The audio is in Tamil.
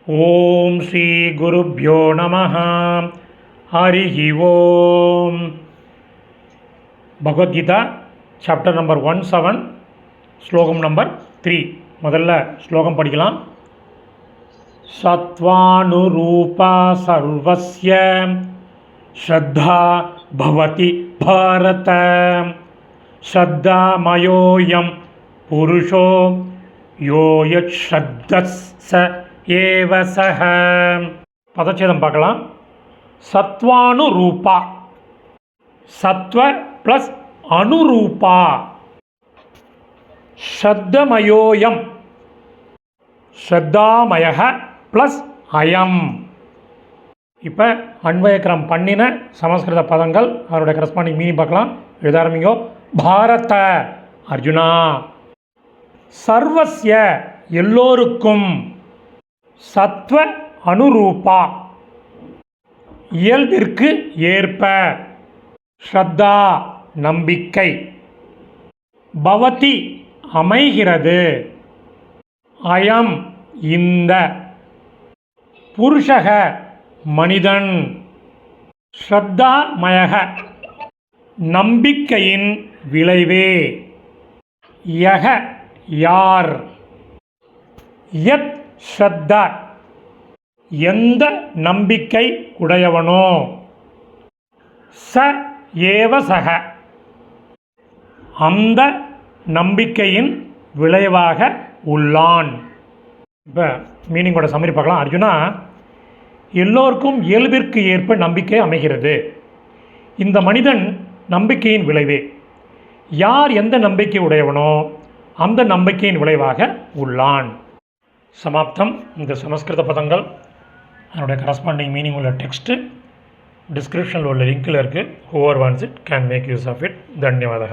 ஓம் ஸ்ரீ குருப்யோ நமஹ. ஹரிஹி ஓம். பகவத்கீதா சாப்டர் நம்பர் 17 ஸ்லோகம் நம்பர் 3. முதல்ல ஸ்லோகம் படிக்கலாம். சத்வானுரூபா சர்வஸ்ய ஸ்ரத்தா பவதி பாரத ஸ்ரத்தாமயோயம் புருஷோ யோ யத் ஸ்ரத்தஸ்ஸ ஏவ சஹ. பதச்சேதம் பார்க்கலாம். சத்வானுரூபா, சத்வ ப்ளஸ் அனுரூபா, ஸ்ரத்தமயோயம், ஸ்ரத்தாமயः ப்ளஸ் அயம். இப்போ அன்வயக்கிரம் பண்ணின சமஸ்கிருத பதங்கள் அவருடைய கரஸ்பாண்டிங் மீனிங் பார்க்கலாம். எழுத ஆரம்பிங்கோ. பாரத அர்ஜுனா, சர்வஸ்ய எல்லோருக்கும், சத்வ அனுரூபா இயல்பிற்கு ஏற்ப, ஸ்ரத்தா நம்பிக்கை, பவதி அமைகிறது, அயம் இந்த, புருஷக மனிதன், ஸ்ரத்தாமயக நம்பிக்கையின் விளைவே, யக யார், யத் ஸ்ரத்தா எந்த நம்பிக்கை உடையவனோ, ச ஏவ சக அந்த நம்பிக்கையின் விளைவாக உள்ளான். இப்போ மீனிங்கோட சம்மரி பார்க்கலாம். அர்ஜுனா, எல்லோருக்கும் இயல்பிற்கு ஏற்ப நம்பிக்கை அமைகிறது. இந்த மனிதன் நம்பிக்கையின் விளைவே. யார் எந்த நம்பிக்கை உடையவனோ அந்த நம்பிக்கையின் விளைவாக உள்ளான். சமாப்தம். இந்த சமஸ்கிருத பதங்கள் அதனுடைய கரஸ்பாண்டிங் மீனிங் உள்ள டெக்ஸ்ட்டு டிஸ்கிரிப்ஷனில் உள்ள லிங்கில் இருக்குது. Whoever wants it can make use of it. தன்யவாதக.